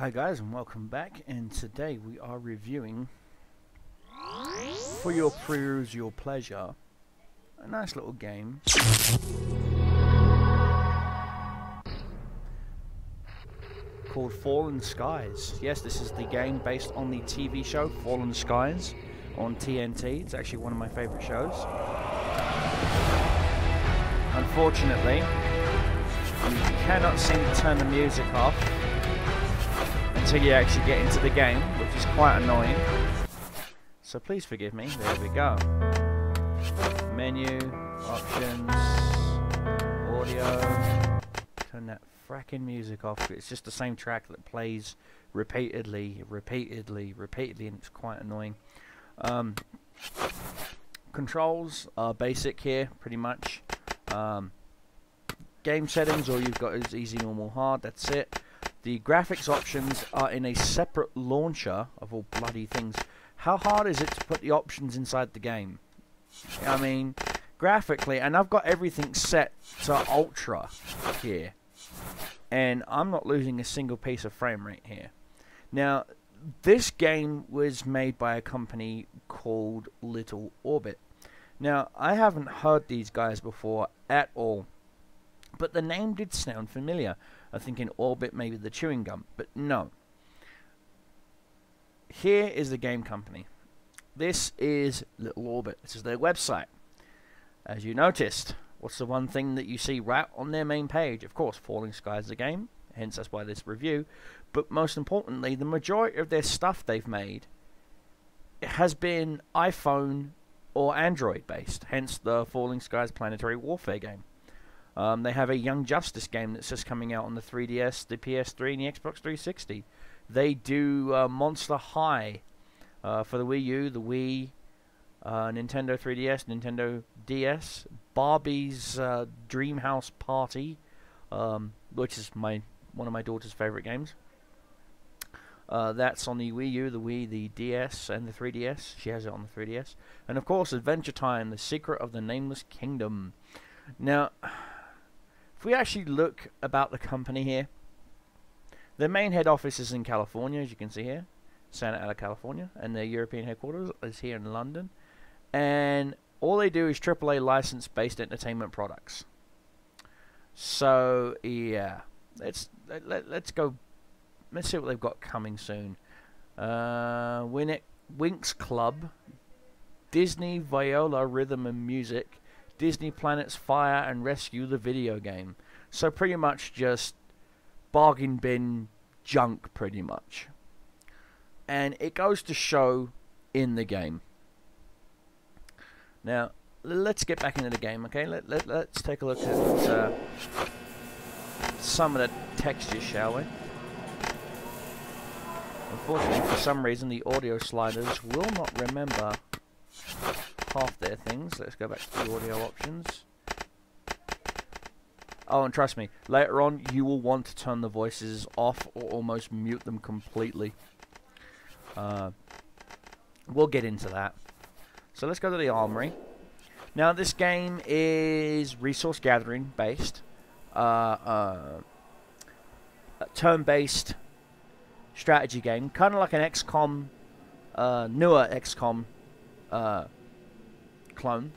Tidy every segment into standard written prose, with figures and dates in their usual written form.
Hi guys, and welcome back, and today we are reviewing, for your peruse, your pleasure, a nice little game called Fallen Skies. Yes, this is the game based on the TV show Fallen Skies on TNT. It's actually one of my favorite shows. Unfortunately, you cannot seem to turn the music off until you actually get into the game, which is quite annoying. So please forgive me. There we go. Menu, options, audio. Turn that fracking music off. It's just the same track that plays repeatedly, and it's quite annoying. Controls are basic here, pretty much. Game settings, all you've got is easy, normal, hard. That's it. The graphics options are in a separate launcher of all bloody things. How hard is it to put the options inside the game? I mean, graphically, and I've got everything set to ultra here, and I'm not losing a single piece of frame rate here. Now, this game was made by a company called Little Orbit. Now, I haven't heard these guys before at all, but the name did sound familiar. I'm thinking Orbit, maybe the chewing gum, but no. Here is the game company. This is Little Orbit. This is their website. As you noticed, what's the one thing that you see right on their main page? Of course, Falling Skies the game, hence that's why this review. But most importantly, the majority of their stuff they've made has been iPhone or Android based, hence the Falling Skies Planetary Warfare game. They have a Young Justice game that's just coming out on the 3DS, the PS3, and the Xbox 360. They do Monster High for the Wii U, the Wii, Nintendo 3DS, Nintendo DS, Barbie's Dream House Party, which is one of my daughter's favorite games. That's on the Wii U, the Wii, the DS, and the 3DS. She has it on the 3DS. And of course, Adventure Time, The Secret of the Nameless Kingdom. Now, if we actually look about the company here, their main head office is in California, as you can see here, Santa Ana, California, and their European headquarters is here in London. And all they do is AAA license-based entertainment products. So yeah, let's go. Let's see what they've got coming soon. Winx Club, Disney Viola Rhythm and Music, Disney Planet's Fire and Rescue the video game. So pretty much just bargain bin junk, pretty much. And it goes to show in the game. Now, let's get back into the game, okay? Let's take a look at some of the textures, shall we? Unfortunately, for some reason, the audio sliders will not remember half their things. Let's go back to the audio options. Oh, and trust me, later on you will want to turn the voices off or almost mute them completely. We'll get into that. So let's go to the armory. Now this game is resource gathering based, turn-based strategy game, kind of like an XCOM, newer XCOM clone.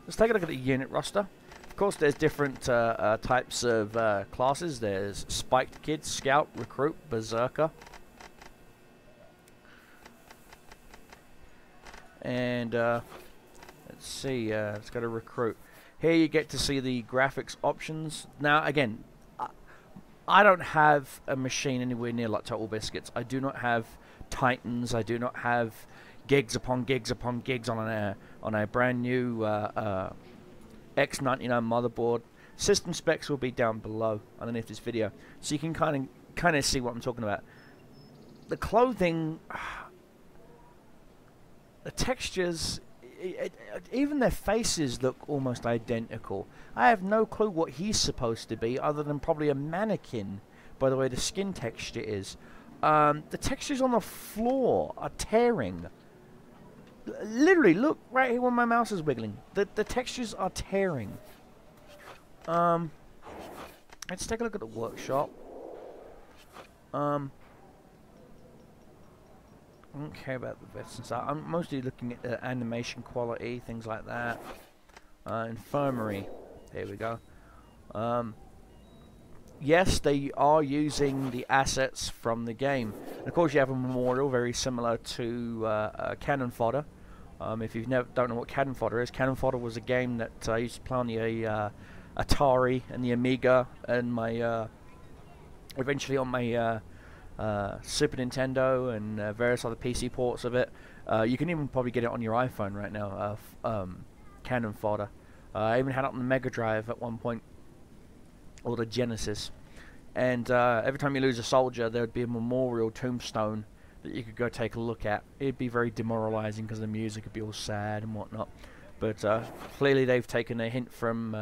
Let's take a look at the unit roster. Of course, there's different types of classes. There's Spiked Kid, Scout, Recruit, Berserker. And let's see, let's go to Recruit. Here you get to see the graphics options. Now, again, I don't have a machine anywhere near like Total Biscuits. I do not have Titans. I do not have gigs upon gigs upon gigs on a brand new X99 motherboard. System specs will be down below underneath this video, so you can kind of see what I'm talking about. The clothing, the textures, even their faces look almost identical. I have no clue what he's supposed to be, other than probably a mannequin, by the way the skin texture is. The textures on the floor are tearing. Literally, look right here when my mouse is wiggling. The textures are tearing. Let's take a look at the workshop. I don't care about the bits and stuff. I'm mostly looking at the animation quality, things like that. Infirmary. Here we go. Yes, they are using the assets from the game. And of course, you have a memorial very similar to Cannon Fodder. If you don't know what Cannon Fodder is, Cannon Fodder was a game that I used to play on the Atari and the Amiga, and my eventually on my Super Nintendo and various other PC ports of it. You can even probably get it on your iPhone right now. Cannon Fodder. I even had it on the Mega Drive at one point, or the Genesis. And every time you lose a soldier, there would be a memorial tombstone that you could go take a look at. It'd be very demoralizing because the music would be all sad and whatnot. But clearly they've taken a hint from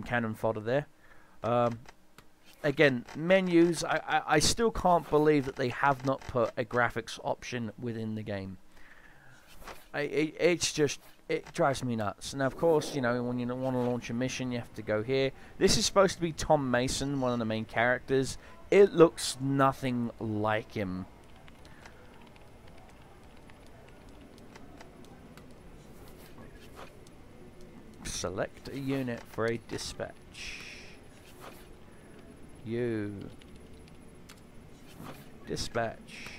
Cannon Fodder there. Again, menus, I still can't believe that they have not put a graphics option within the game. It's just, it drives me nuts. And of course, you know, when you want to launch a mission, you have to go here. This is supposed to be Tom Mason, one of the main characters. It looks nothing like him. Select a unit for a dispatch. You dispatch.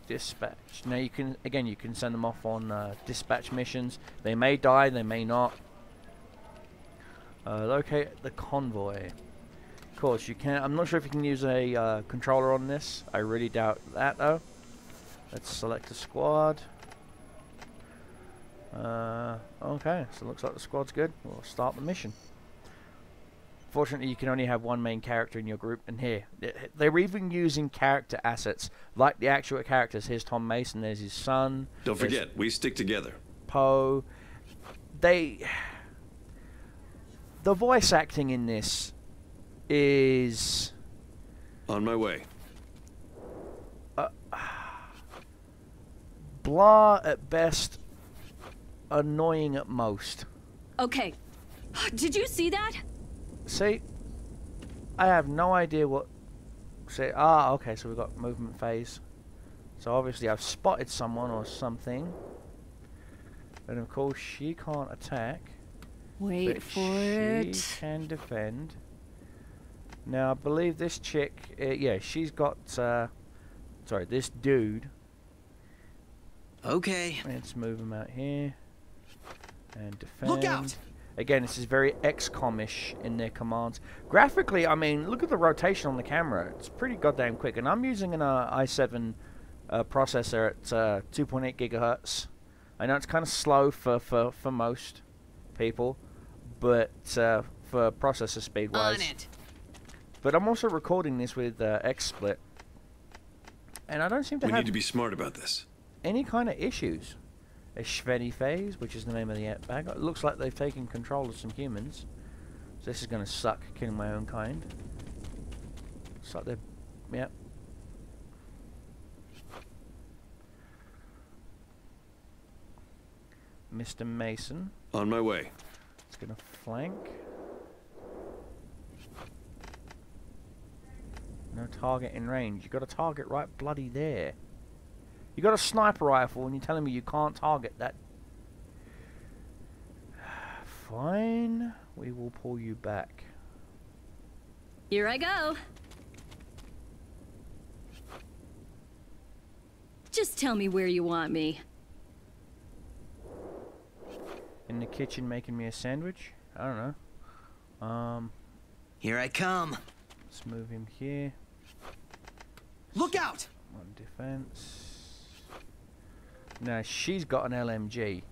Dispatch. Now you can, again, you can send them off on dispatch missions. They may die, they may not. Locate the convoy. Of course you can. I'm not sure if you can use a controller on this. I really doubt that though. Let's select a squad. Okay, so it looks like the squad's good. We'll start the mission. Fortunately, you can only have one main character in your group, and here, they're even using character assets, like the actual characters. Here's Tom Mason, there's his son. Don't forget, we stick together. Poe. The voice acting in this is... On my way. Blah at best, annoying at most. Okay. Did you see that? See, I have no idea what. Say, okay, so we've got movement phase. So obviously I've spotted someone or something. And of course she can't attack. Wait for it. She can defend. Now I believe this chick, yeah, she's got. Sorry, this dude. Okay. Let's move him out here. And defend. Look out! Again, this is very XCOM-ish in their commands. Graphically, I mean, look at the rotation on the camera. It's pretty goddamn quick. And I'm using an i7 processor at 2.8 gigahertz. I know it's kind of slow for most people, but for processor speed-wise. On it. But I'm also recording this with XSplit. And I don't seem to have... We need to be smart about this. Any kind of issues. A Shveni phase, which is the name of the bag. It looks like they've taken control of some humans. So this is going to suck, killing my own kind. It's like they're... Yep. Mr. Mason. On my way. It's going to flank. No target in range. You got a target right bloody there. You got a sniper rifle and you're telling me you can't target that. Fine. We will pull you back. Here I go. Just tell me where you want me. In the kitchen making me a sandwich? I don't know. Here I come. Let's move him here. Look out! On defense. Now she's got an LMG.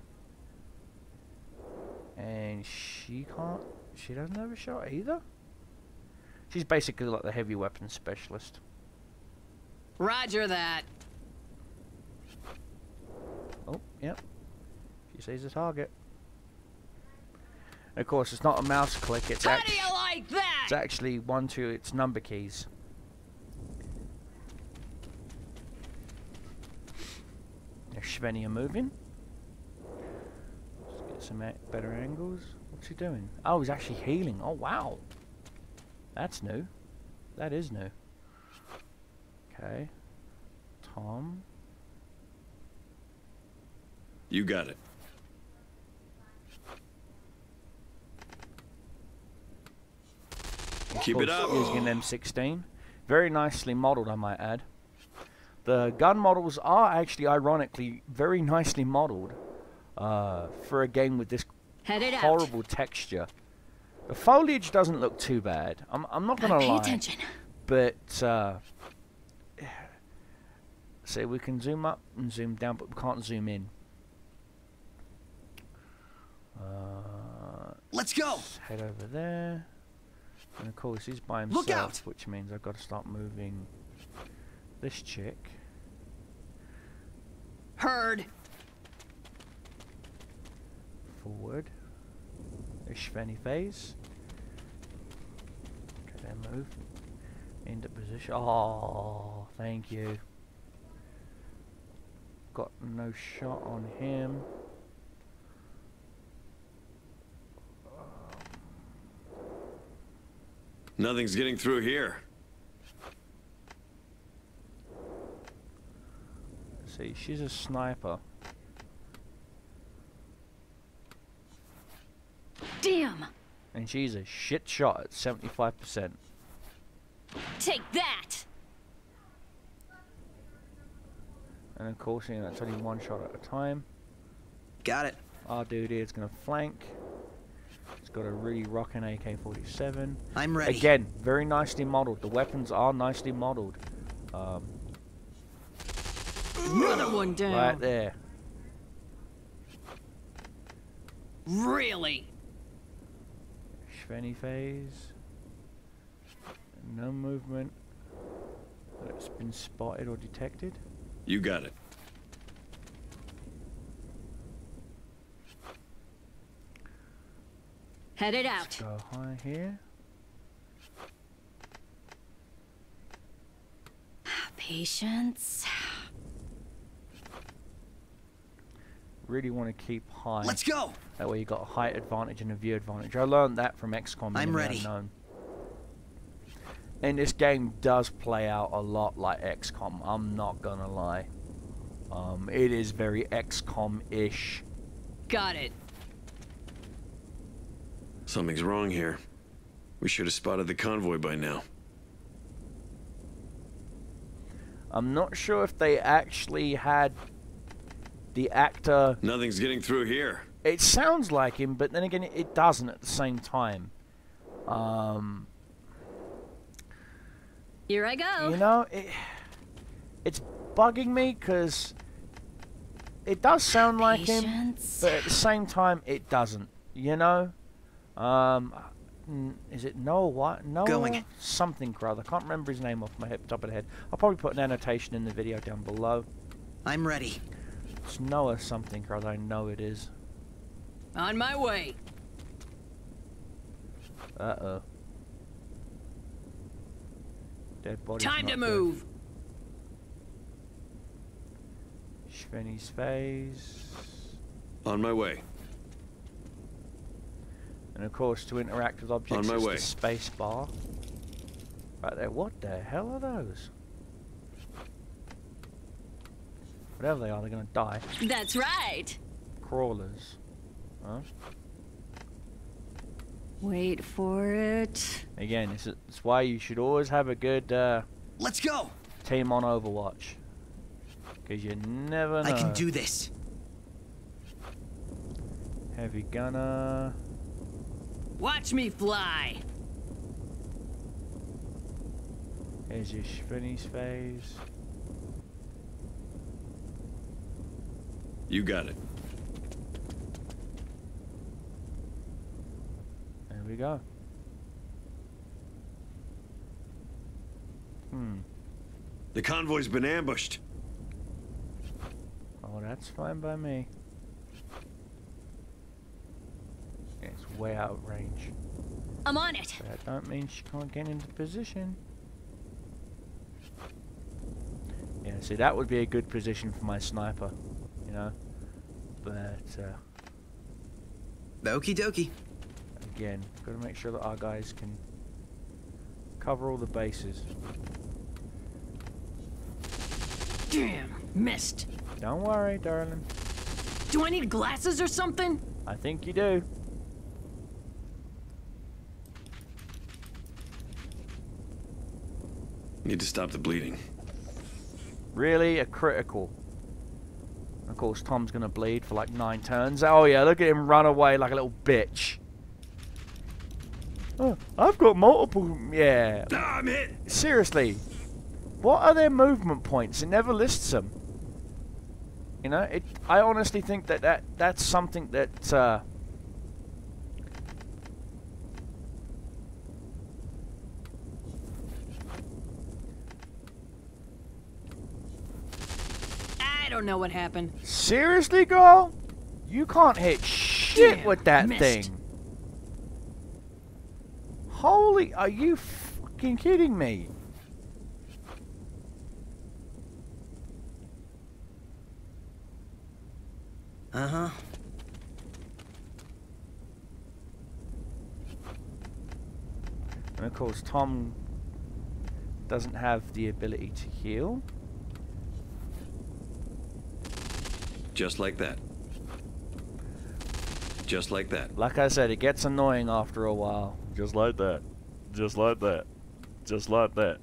And she can't... She doesn't have a shot either? She's basically like the heavy weapons specialist. Roger that. Oh, yep. She sees a target. And of course, it's not a mouse click. It's How do you like that? It's actually its number keys. There's Shveni moving. Let's get some better angles. What's he doing? Oh, he's actually healing. Oh, wow. That's new. That is new. Okay. Tom. You got it. Keep it up. Using an M16. Very nicely modeled, I might add. The gun models are actually, ironically, very nicely modeled for a game with this horrible texture. The foliage doesn't look too bad. I'm not gonna lie. Pay attention. But say we can zoom up and zoom down, but we can't zoom in. Let's go. Let's head over there. And of course he's by Look out. himself, which means I've got to start moving this chick. Heard. Forward. There's Shvenny phase. Okay, then move. Into position. Oh, thank you. Got no shot on him. Nothing's getting through here. See, she's a sniper. Damn. And she's a shit shot at 75%. Take that. And of course, you know, it's only one shot at a time. Got it. Our dude here is going to flank. He's got a really rockin' AK-47. I'm ready. Again, very nicely modeled. The weapons are nicely modeled. Another one down. Right there. Really? Shvenny phase. No movement. It's been spotted or detected. You got it. Headed out. Go high here. Patience. Really want to keep high. Let's go. That way you got a height advantage and a view advantage. I learned that from XCOM. I'm ready. Unknown. And this game does play out a lot like XCOM. I'm not gonna lie. It is very XCOM-ish. Got it. Something's wrong here. We should have spotted the convoy by now. I'm not sure if they actually had the actor. Nothing's getting through here. It sounds like him, but then again, it doesn't at the same time. Here I go. You know, it's bugging me because it does sound like him, Patience. but at the same time, it doesn't. You know, is it Noah? What? Noah? Going. Something or other. I can't remember his name off my top of the head. I'll probably put an annotation in the video down below. I'm ready. It's Noah something or other. I know it is. On my way. Uh-oh. Dead body. Time to move. Shvenny's phase. On my way. And of course, to interact with objects, On my it's way. the space bar. Right there. What the hell are those? Whatever they are, they're gonna die. That's right. Crawlers. Huh? Wait for it. Again, it's why you should always have a good Let's go. team on Overwatch. Because you never know. I can do this. Heavy gunner. Watch me fly. Here's your Shvenny's phase. You got it. There we go. The convoy's been ambushed. Oh, that's fine by me. It's way out of range. I'm on it. But that don't mean she can't get into position. Yeah, see, that would be a good position for my sniper, you know. But Okie dokie. again, got to make sure that our guys can Cover all the bases. Damn, missed. Don't worry, darling. Do I need glasses or something? I think you do. Need to stop the bleeding. Really? A critical. Of course, Tom's gonna bleed for like 9 turns. Oh yeah, look at him run away like a little bitch. Oh, I've got multiple... Yeah. Ah, I'm hit! Seriously. What are their movement points? It never lists them. You know, I honestly think that's something that... I don't know what happened. Seriously, girl? You can't hit shit Damn, with that missed. thing. Holy, are you fucking kidding me? Uh-huh. And of course, Tom doesn't have the ability to heal. Just like that. Just like that. Like I said, it gets annoying after a while. Just like that. Just like that. Just like that.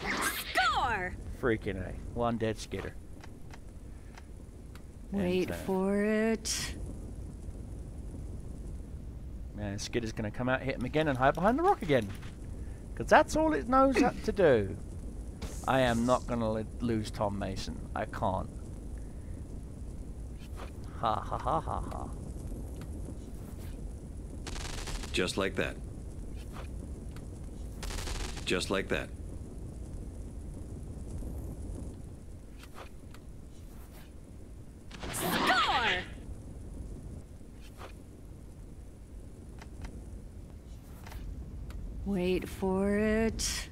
Score! Freaking A. One dead Skitter. Wait And, for it. Man, Skitter's gonna come out, hit him again, and hide behind the rock again. Because that's all it knows how to do. I am not gonna lose Tom Mason. I can't. Ha ha ha ha ha. Just like that. Just like that. Score! Wait for it.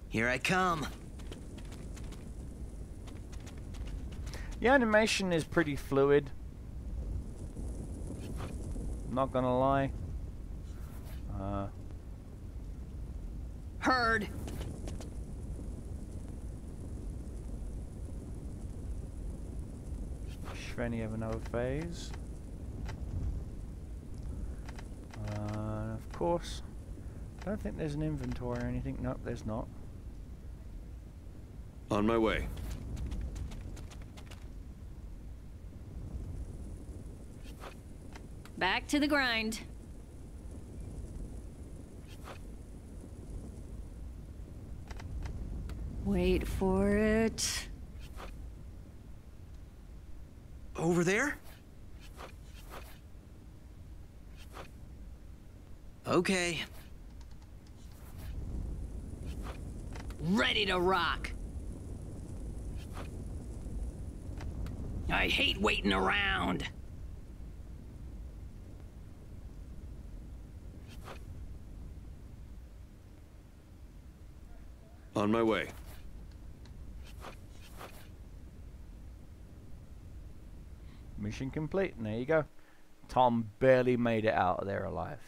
Here I come. The animation is pretty fluid. Not gonna lie. Heard. Shvenny have another phase. Of course. I don't think there's an inventory or anything. Nope, there's not. On my way. Back to the grind. Wait for it. Over there? Okay. Ready to rock. I hate waiting around. On my way. Mission complete, and there you go. Tom barely made it out of there alive.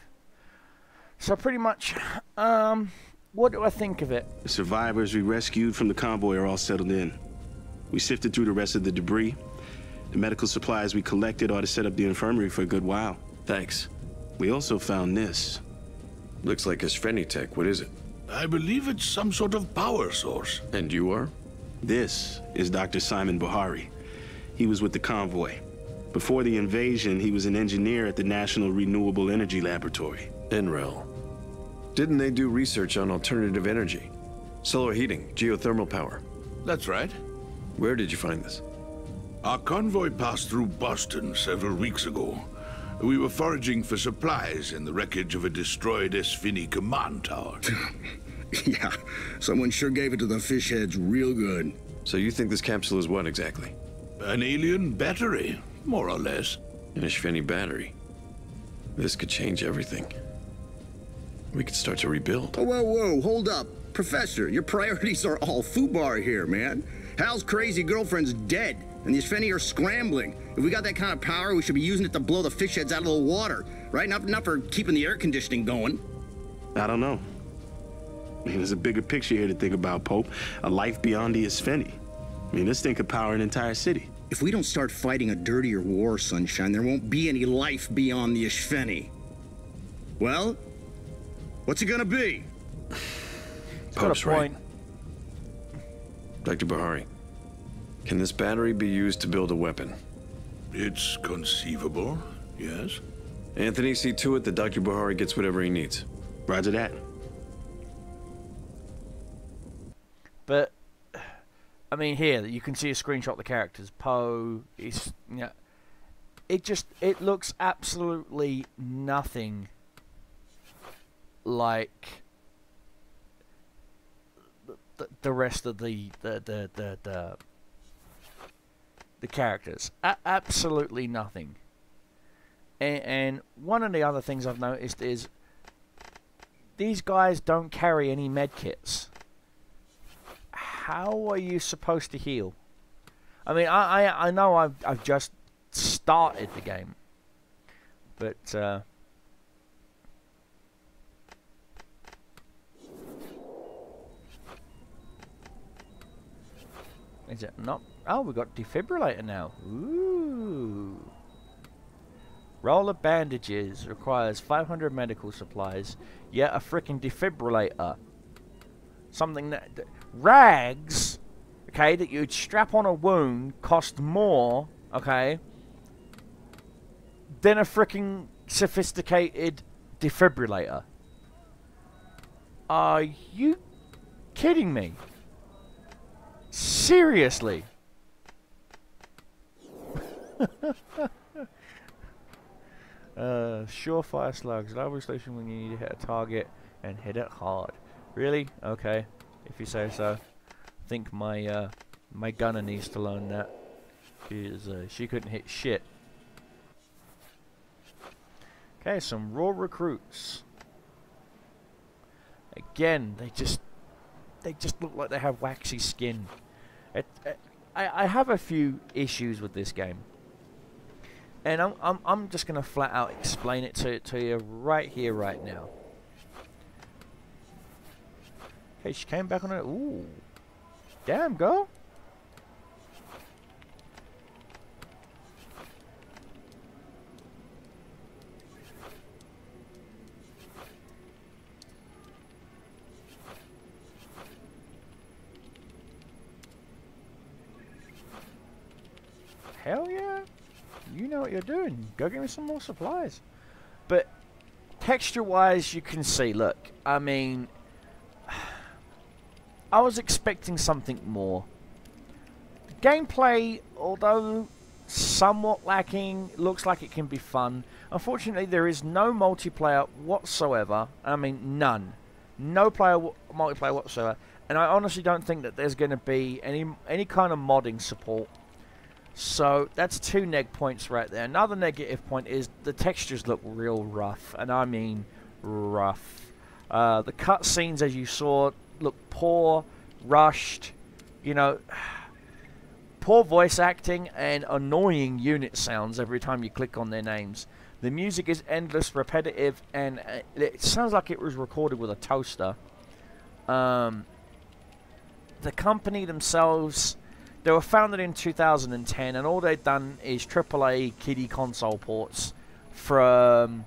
So pretty much, what do I think of it? The survivors we rescued from the convoy are all settled in. We sifted through the rest of the debris. The medical supplies we collected ought to set up the infirmary for a good while. Thanks. We also found this. Looks like a Shvenny tech. What is it? I believe it's some sort of power source. And you are? This is Dr. Simon Buhari. He was with the convoy. Before the invasion, he was an engineer at the National Renewable Energy Laboratory. NREL. Didn't they do research on alternative energy? Solar heating, geothermal power. That's right. Where did you find this? Our convoy passed through Boston several weeks ago. We were foraging for supplies in the wreckage of a destroyed Esfini command tower. Yeah, someone sure gave it to the fish heads real good. So you think this capsule is what exactly? An alien battery, more or less. An Shvenny battery. This could change everything. We could start to rebuild. Oh, whoa, whoa, hold up. Professor, your priorities are all foobar here, man. Hal's crazy girlfriend's dead. and the Ishveni are scrambling. If we got that kind of power, we should be using it to blow the fish heads out of the water, right? Not for keeping the air conditioning going. I don't know. I mean, there's a bigger picture here to think about, Pope. A life beyond the Ishveni. I mean, this thing could power an entire city. If we don't start fighting a dirtier war, Sunshine, there won't be any life beyond the Ishveni. Well, what's it gonna be? Pope's right. Dr. Bahari, can this battery be used to build a weapon? It's conceivable, yes. Anthony, see to it that Dr. Bahari gets whatever he needs. Roger that. But I mean, here you can see a screenshot of the characters. Poe is, you know, it looks absolutely nothing like the rest of the characters. Absolutely nothing. And one of the other things I've noticed is these guys don't carry any med kits. How are you supposed to heal? I mean, I know I've just started the game, but is it not? Oh, we got defibrillator now. Ooh. Roll of bandages requires 500 medical supplies. Yet a freaking defibrillator. Something that rags, okay, that you'd strap on a wound cost more, okay, than a freaking sophisticated defibrillator. Are you kidding me? Seriously? Surefire slugs. Library station when you need to hit a target and hit it hard. Really? Okay. If you say so. I think my my gunner needs to learn that. She couldn't hit shit. Okay, some raw recruits. Again, they just look like they have waxy skin. I have a few issues with this game, and I'm just gonna flat out explain it to you right here, right now. Okay, she came back on it. Ooh, damn, girl. Hell yeah. You know what you're doing. Go get me some more supplies. But texture-wise, you can see, look, I mean, I was expecting something more. Gameplay, although somewhat lacking, looks like it can be fun. Unfortunately, there is no multiplayer whatsoever. I mean, none. No multiplayer whatsoever. And I honestly don't think that there's going to be any kind of modding support. So that's 2 neg points right there. Another negative point is the textures look real rough, and I mean rough. The cutscenes, as you saw, look poor, rushed, you know, poor voice acting and annoying unit sounds every time you click on their names. The music is endless, repetitive, and it sounds like it was recorded with a toaster. The company themselves, they were founded in 2010, and all they've done is AAA kiddie console ports from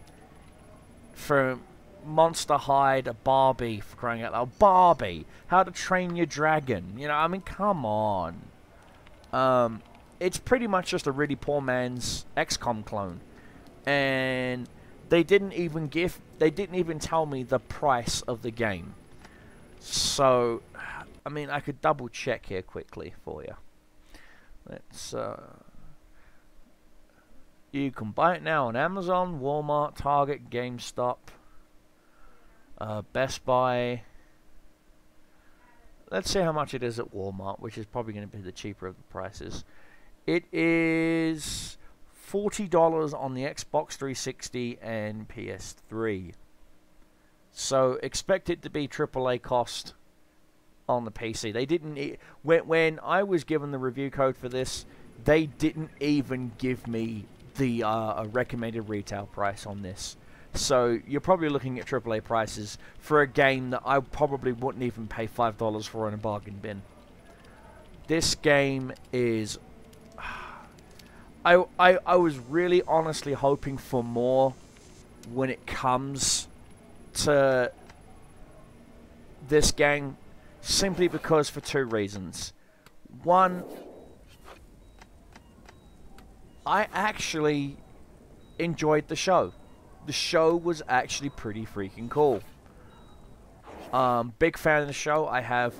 Monster High to Barbie, for crying out loud. Barbie! How to Train Your Dragon. You know, I mean, come on. It's pretty much just a really poor man's XCOM clone. And they didn't even tell me the price of the game. So, I mean, I could double check here quickly for you. Let's, you can buy it now on Amazon, Walmart, Target, GameStop, Best Buy. Let's see how much it is at Walmart, which is probably going to be the cheaper of the prices. It is $40 on the Xbox 360 and PS3. So expect it to be AAA cost on the PC. They didn't when I was given the review code for this, they didn't even give me the recommended retail price on this. So you're probably looking at AAA prices for a game that I probably wouldn't even pay $5 for in a bargain bin. This game is... I was really honestly hoping for more when it comes to this game, simply because for two reasons. One, I actually enjoyed the show. The show was actually pretty freaking cool. Big fan of the show. I have,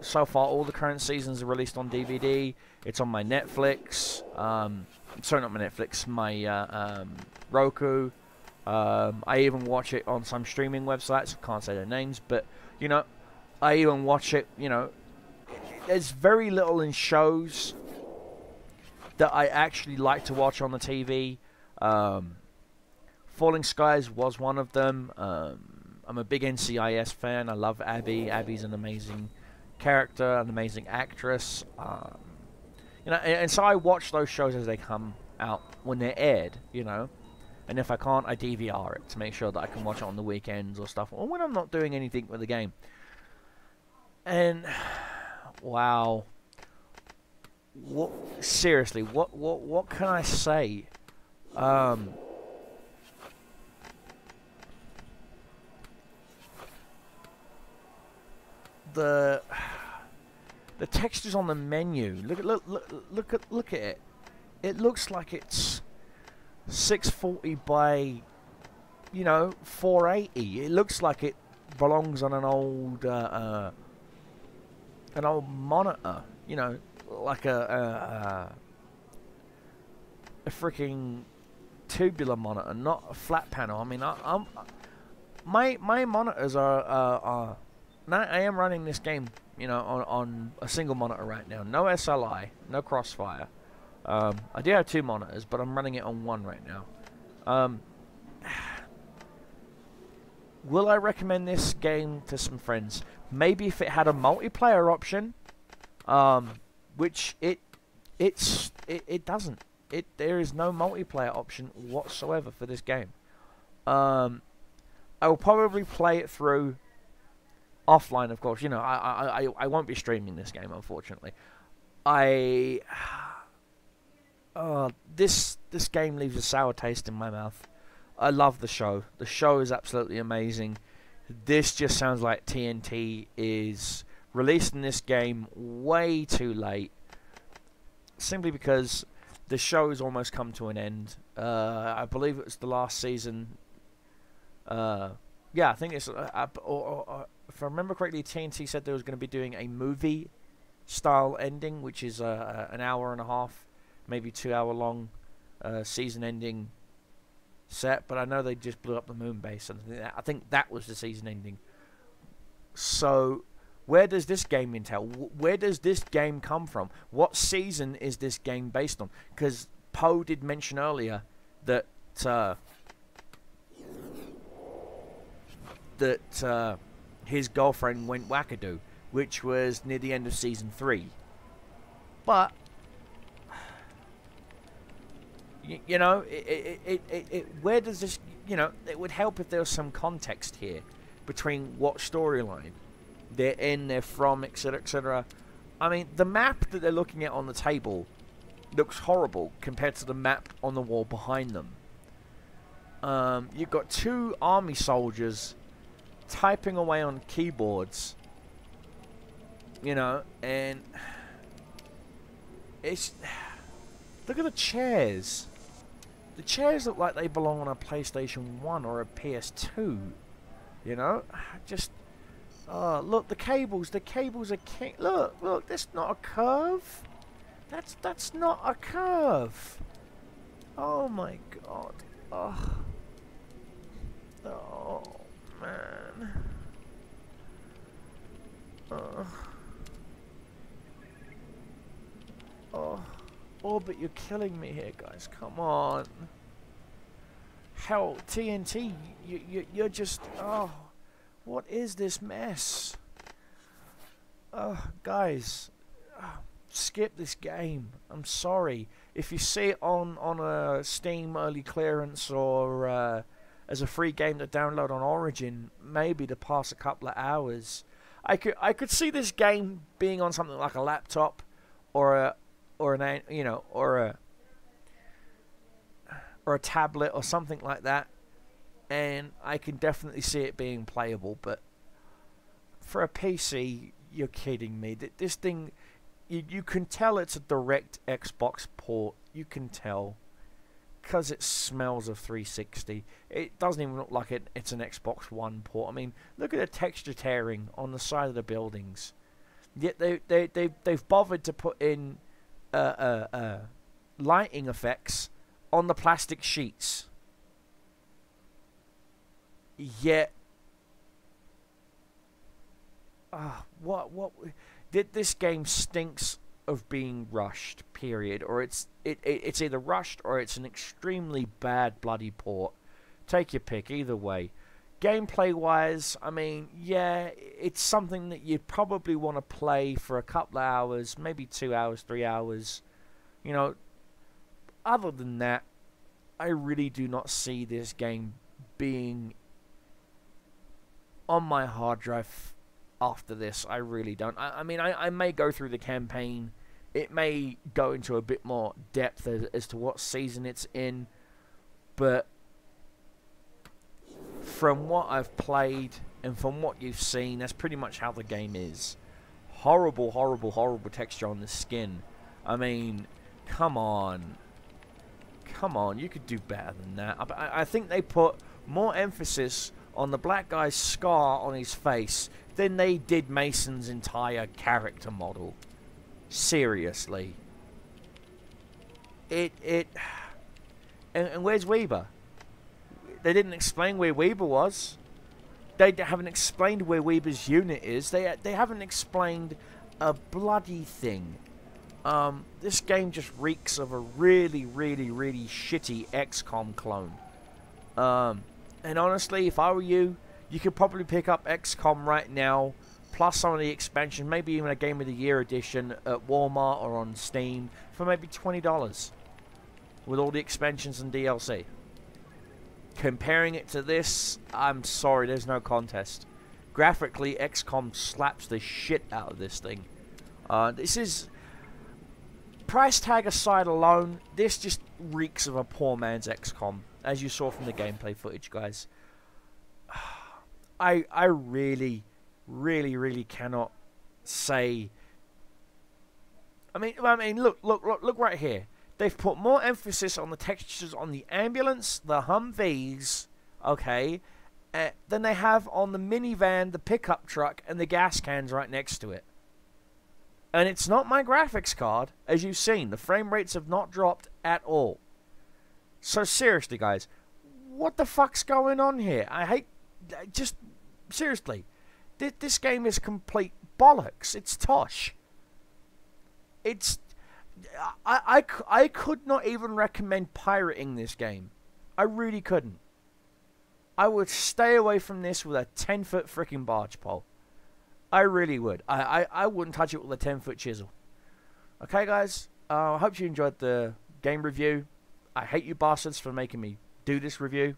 so far, all the current seasons are released on DVD. It's on my Netflix. Sorry, not my Netflix. My Roku. I even watch it on some streaming websites. I can't say their names, but, you know, I even watch it, you know. There's very little in shows that I actually like to watch on the TV. Falling Skies was one of them. I'm a big NCIS fan. I love Abby. Abby's an amazing character, an amazing actress. You know, and so I watch those shows as they come out when they're aired, you know. And if I can't, I DVR it to make sure that I can watch it on the weekends or stuff, or when I'm not doing anything with the game. And wow, seriously, what can I say? The textures on the menu. Look at it. It looks like it's 640 by, you know, 480. It looks like it belongs on an old monitor. You know, like a freaking tubular monitor, not a flat panel. I mean, my monitors are I am running this game, you know, on a single monitor right now. No SLI, no Crossfire. I do have two monitors, but I'm running it on one right now. Will I recommend this game to some friends? Maybe if it had a multiplayer option, which it doesn't. There is no multiplayer option whatsoever for this game. I will probably play it through offline, of course. You know, I won't be streaming this game, unfortunately. This game leaves a sour taste in my mouth. I love the show. The show is absolutely amazing. This just sounds like TNT is releasing this game way too late, simply because the show has almost come to an end. I believe it was the last season. Yeah, I think it's... if I remember correctly, TNT said they was going to be doing a movie-style ending, which is an hour and a half, maybe 2 hour long season-ending set. But I know they just blew up the moon base, and I think that was the season ending. So, where does this game entail? Where does this game come from? What season is this game based on? Because Poe did mention earlier that his girlfriend went wackadoo, which was near the end of season 3. But you know, where does this? You know, it would help if there was some context here between what storyline they're in, they're from, etc., etc. I mean, the map that they're looking at on the table looks horrible compared to the map on the wall behind them. You've got two army soldiers typing away on keyboards, you know, and it's... Look at the chairs. The chairs look like they belong on a PlayStation 1 or a PS2, you know? Just... Oh, look, the cables are... Look, that's not a curve. That's not a curve. Oh my god. Oh. Oh, man. Oh, but you're killing me here, guys. Come on. Hell, TNT, you're just... Oh, what is this mess? Guys. skip this game. I'm sorry. If you see it on a Steam early clearance or as a free game to download on Origin, maybe to pass a couple of hours, I could see this game being on something like a laptop or a tablet or something like that, and I can definitely see it being playable. But for a PC, you're kidding me. This thing, you can tell it's a direct Xbox port. You can tell, because it smells of 360. It doesn't even look like it's an Xbox One port. I mean, look at the texture tearing on the side of the buildings. Yet they've bothered to put in lighting effects on the plastic sheets. Yet, this game stinks of being rushed, period. Or it's either rushed or it's an extremely bad bloody port. Take your pick, either way. Gameplay wise, I mean, yeah, it's something that you'd probably want to play for a couple of hours, maybe 2 hours, 3 hours. You know, other than that, I really do not see this game being on my hard drive after this. I really don't. I mean, I may go through the campaign. It may go into a bit more depth as to what season it's in. But from what I've played and from what you've seen, that's pretty much how the game is. Horrible, horrible, horrible texture on the skin. I mean, come on. Come on, you could do better than that. I think they put more emphasis on the black guy's scar on his face than they did Mason's entire character model. Seriously. And where's Weber? They didn't explain where Weber was. They haven't explained where Weber's unit is. They haven't explained a bloody thing. This game just reeks of a really, really, really shitty XCOM clone. And honestly, if I were you, you could probably pick up XCOM right now, plus some of the expansion, maybe even a Game of the Year edition at Walmart or on Steam for maybe $20 with all the expansions and DLC. Comparing it to this, I'm sorry, there's no contest. Graphically, XCOM slaps the shit out of this thing. This is... Price tag aside alone, this just reeks of a poor man's XCOM, as you saw from the gameplay footage, guys. I really, really, really cannot say... I mean, look right here. They've put more emphasis on the textures on the ambulance, the Humvees, okay, than they have on the minivan, the pickup truck, and the gas cans right next to it. And it's not my graphics card, as you've seen. The frame rates have not dropped at all. So seriously, guys, what the fuck's going on here? Just, seriously, this game is complete bollocks. It's tosh. It's, I could not even recommend pirating this game. I really couldn't. I would stay away from this with a 10-foot freaking barge pole. I really would. I wouldn't touch it with a 10-foot chisel. Okay, guys? I hope you enjoyed the game review. I hate you bastards for making me do this review.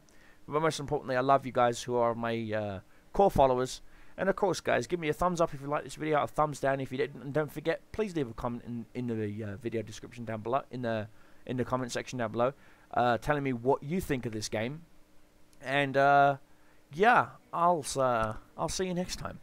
But most importantly, I love you guys who are my core followers. And of course, guys, give me a thumbs up if you like this video, a thumbs down if you didn't. And don't forget, please leave a comment in the video description down below, in the comment section down below, telling me what you think of this game. And yeah, I'll see you next time.